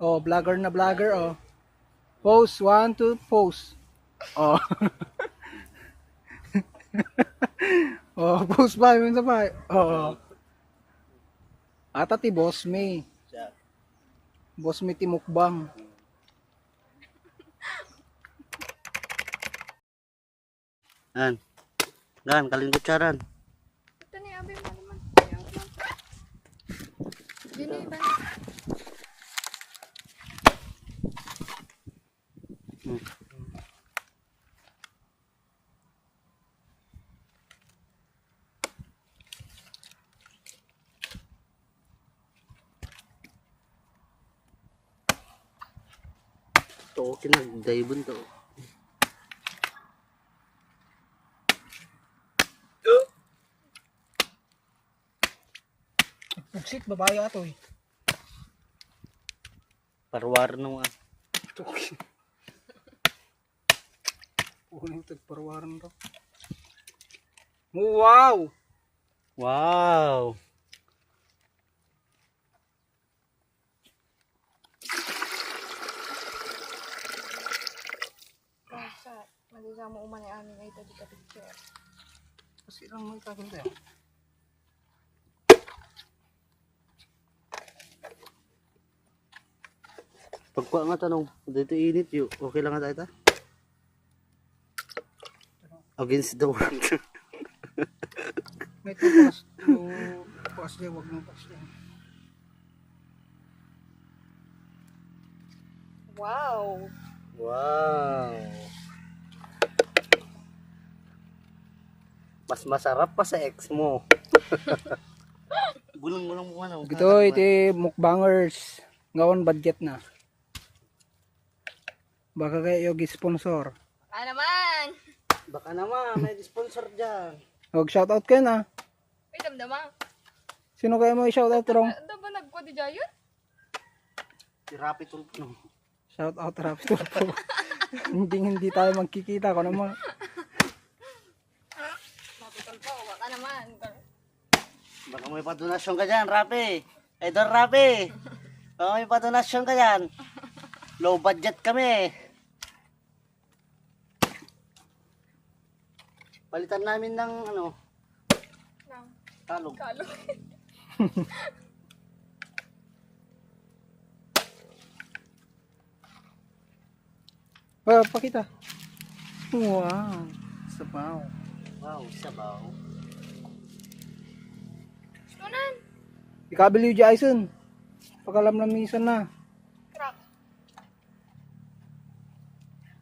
Oh, vlogger na vlogger, oh. Pose, 1, 2, pose. Oh. Oh, pose pa, yun sa pa. Oh. Ata ti Boss May. Siya. Boss May ti mukbang. Yan. Yan, kaling kutsaran. Ito na yung abay mo naman. Yun na iba. Ito, kinagdaybon to. Pugsit, babae ato eh. Parwar nung Puhunin tagparwaran to. Wow! Wow! Sa, magigamo umani amin ay ito di ka picture. Kasi lang mo itagin tayo. Pagkuha nga tanong, dito init yun. Okay lang nga tayo ta? Against the world. May tupas. Tupas niya, wag nang tupas niya. Wow! Wow! Mas masarap pa sa ex mo. Gulong-gulong mo ano. Ito, iti mukbangers. Ngayon budget na. Baka kayo yung sponsor. Ah naman! Baka naman, may sponsor dyan. Huwag shoutout kayo na. Uy, damdama. Sino kayo mo i-shoutout rong? Ano ba nagko di jayon? Si Rapi Tulpo. Shoutout Rapi Tulpo. Hindi tayo magkikita ko naman. Mapitol po, baka naman. Baka may padonasyon ka dyan, Rapi. Idol Rapi. Baka may padonasyon ka dyan. Low budget kami. Palitan namin ng ano, Nang talog. kalo. Pakita. Wow. Sabaw. Wow, sabaw. Sunan! Ikabil yung Jason. Pakalamlamisan na. Crack.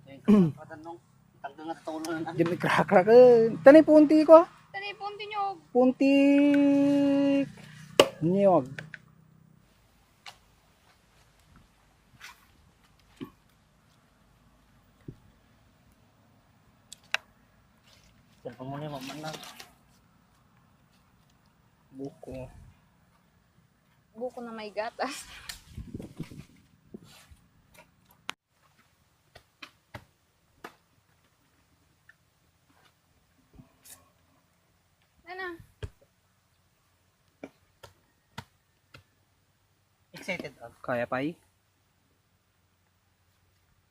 Ayun, katanong. Tanggal nga tulo na. Diyan may krak-krak. Tanay punti ko. Tani, punti nyo. Punti. Niyog. Cellphone mo niya, mamanag. Buko. Buko na may gatas. Ano? Excited ako. Kaya pa eh.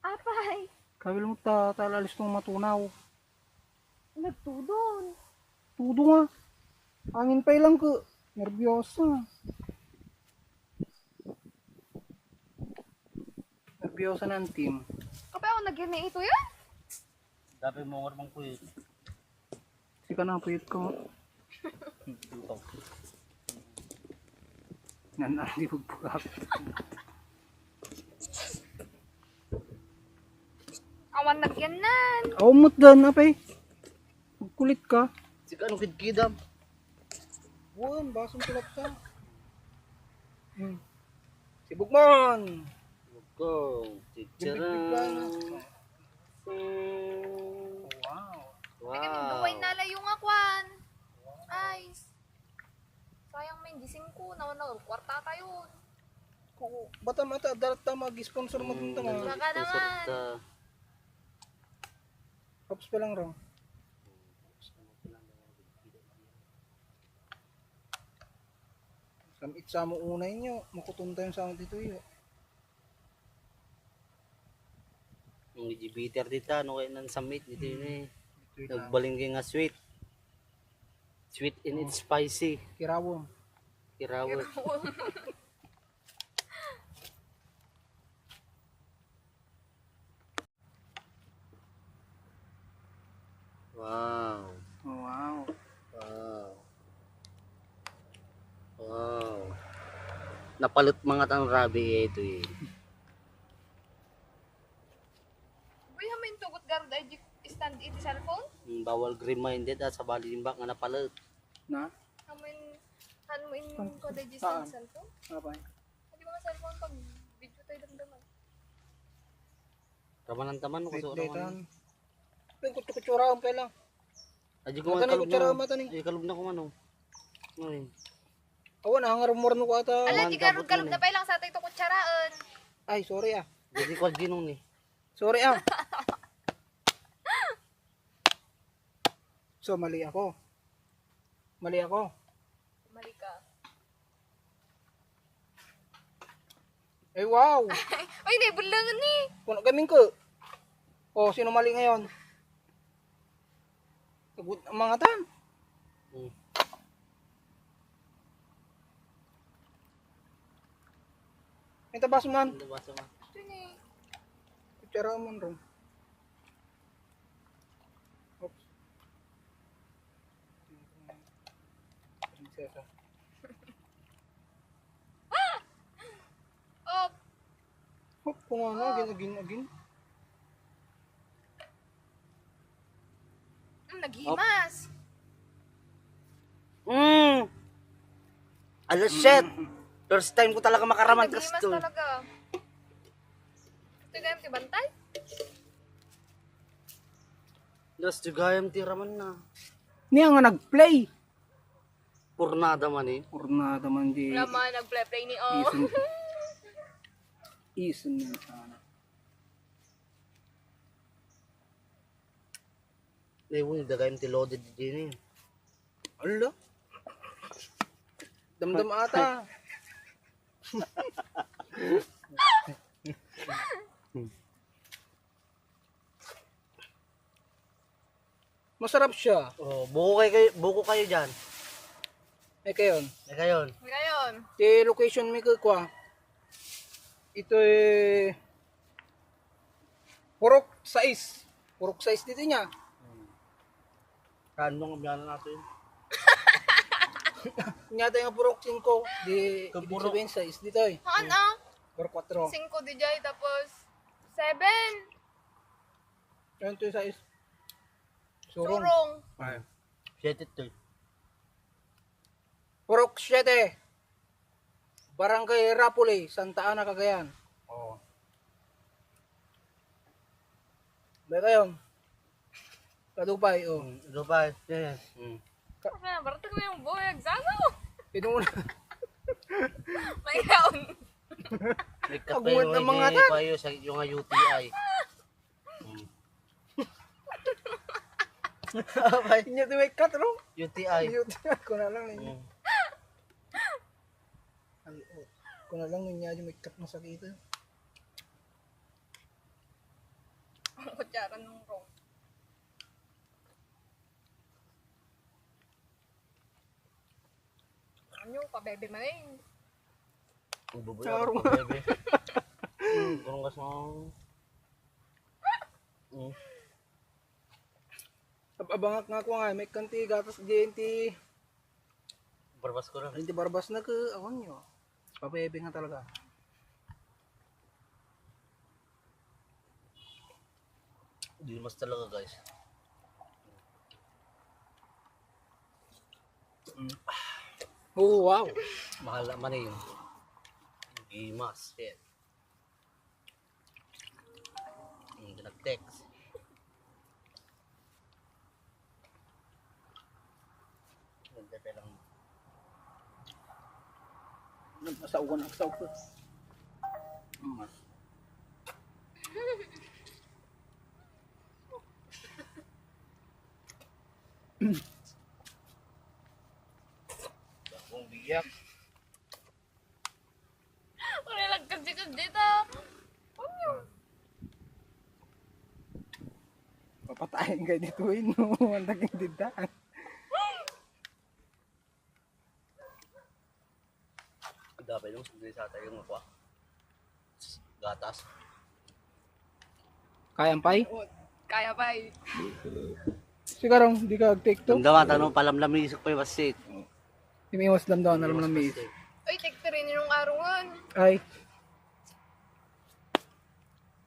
Apay! Kabil mo talalis mong matunaw. Nagtudon. Tudo nga. Angin pa ilang ko. Nervyosa. Nervyosa na ang team. Kapag ako nag-gini ito yan? Dapat mo ngormang kuya. Kasi ka na, puyot ko. Di magbukak. Awan nagyanan. Umot dan, apay. Magkulit ka. Sika anong kidkidam? Buwan, basong tulap ka. Si Bugman. Go. Bigla na. Wow. Wow. Duway nalayo nga kwan. Ay. Sayang may gising ko. Kwarta kayo. Bata mata, darat ta mag-sponsor mo dun tama. Baka naman. Pops pa lang raw. Samit sa mo unay nyo, makutunta yung sa dito yun. Ang bitter dito, ano kayo nang samit dito yun eh. Nagbaling nga sweet. Sweet and it's spicy. Kirawon. Kirawot. Wow. Oh, wow. Wow. Wow. Napalot mga tang rabi ito eh. Uy, hamin tugot garod ay stand iti cellphone? Bawal green-minded at sa balimbak nga napalot. Na? Hamin ko day Saan? stand cellphone? Apa? Hindi mga cellphone pag video tayo damdaman. Ramanan taman ko so Daytan. ramanan. Ay, kutsura pa lang. Aji ko Mata ni kalog kutsara na. mata ni. Ay kalog na ko ano. Ay. Awan, hangar-muran ko ata. Ala, man, di garod gabot kalog yun na pa lang sa tayo ito kutsaraan. Ay, sorry ah. Jadi ko ginong ni. Sorry ah. So, mali ako. Mali ako. Mali ka. Ay, wow. Ay, naibulangan ni. Puno kaming ko. Oh, sino mali ngayon? Sagot ang mga tan. Hmm. May tabas man. Ano ba sa mga? Ito ni. Kutsara man ron. Oops. Prinsesa. Oh, Hop, kung ano, agin. naghimas. Alas shit. First time ko talaga makaraman Naghimas kasi to. talaga. Ito ganyan tibantay? Das jugayam tiraman na. Niya nga nag-play. Purnada man eh. Purnada man di. Wala man, nag-play ni oh. Ison. Ison na sana. Lewo dagayam ti loaded din eh. Ala. Damdam ata. Masarap siya. Oh, buko kayo diyan. Eh kayon. Eh kayon. Ngayon, Di location mi kwa. Ito eh purok size. Purok size dito niya. Kanong biyanan natin. Nyata yung purok 5. Di ibig Kapurok. sabihin size dito eh. haan ah. Purok 4. 5 DJ tapos 7. Yan ito yung size. Surong. Surong. Ay. Shit ito eh. Purok 7. Barangay Rapule, Santa Ana, Cagayan. Oh. Ba kayo? Kadupay, oh. Dubai. Yeah. Kaya, baratag mo yung buhay. Agsago. Pino mo na. May kaon. May kape Kaguwan ng mga tan. kayo sa yung UTI. Inya to may cut, no? UTI. Ko na lang niya. Ko na lang niya yung may cut na sakit. Ang kutsara ng rong. Ano, pabebe man eh. Bubuya Charo. ko bebe. Kurang gas mo. Abangak nga ko nga, may kanti gatas GNT. Barbas ko lang. Hindi barbas na ka, ako nyo. Papayebe nga talaga. Dimas talaga guys. Oh, wow. Mahal naman eh yun. Dimas. Shit. Nag-text. Nagtepe lang. Nagpasaugan ang saw ko. Mas. Akong biyak. Wala lang kasi dito. Ano? Tayo kayo dituin no. Ang naging didaan. Dapat yung sundin sa tayo yung aqua. Gatas. Kayang pay? Kaya pa eh. Siguro, hindi ka take to. Damdaman, tanong palamlam ni isok pa yung basit. Imiwas lang daw, alam ng miss. Uy, tekta rin yung arongan. Ay,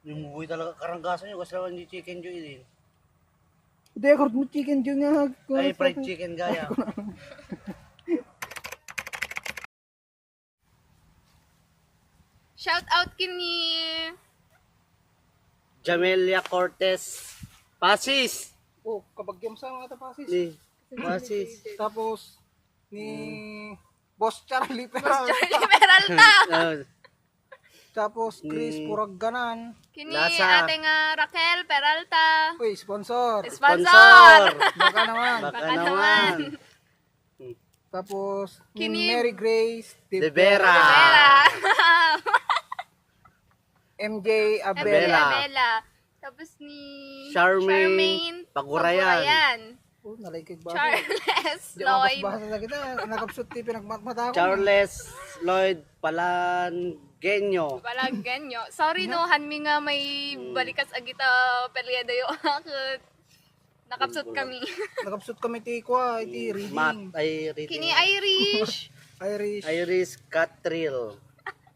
Yung buhay talaga karanggasan nyo kasi naman yung chicken joy din. hindi ako mo chicken dyan nga. Ay, fried chicken gaya. Shout out kini Jamelia Cortez. Pasis! Oh, kabagyam sa mga tapasis. Ni, Pasis. Tapos, ni Boss Charlie Peral. Charlie Peralta. Ah, Tapos, Chris Puragganan. Kini Lasa. ating Raquel Peralta. Uy, sponsor. Sponsor. Baka naman. Baka Baka naman. Tapos, ni Kini- Mary Grace De Vera. Bella. MJ Abela. Bella. Tapos ni Charmaine Pagurayan. Oh, nalaykig ba? Charles Di Lloyd. mabas-basa na kita. Nakapsut ti pinagmata ko. Charles Lloyd Palangenyo. Walang ganyo. Sorry no, hanmi nga may balikas agita pelyada yung akit. Nakapsot kami. Nakapsut kami ti kwa. Iti Matt reading. ay reading. Kini Irish. Irish. Iris Catril.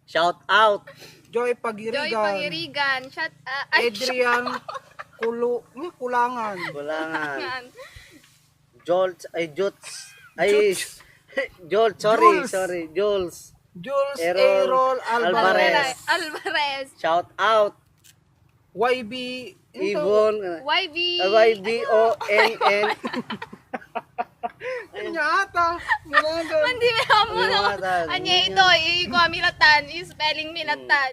Shout out. Joy Joy Pagirigan. Pangirigan. Adrian Kulangan. Bulangan. Jolt ay Jots. Ay Jolt, sorry, Jules. sorry. Jules. Jules Errol Errol Alvarez. Alvarez. Shout out. YB. Yvonne. YB. YBONN. Ano niya ata? Mulagan. Hindi mo Milatan. Anya ito, i-milatan, i-spelling milatan.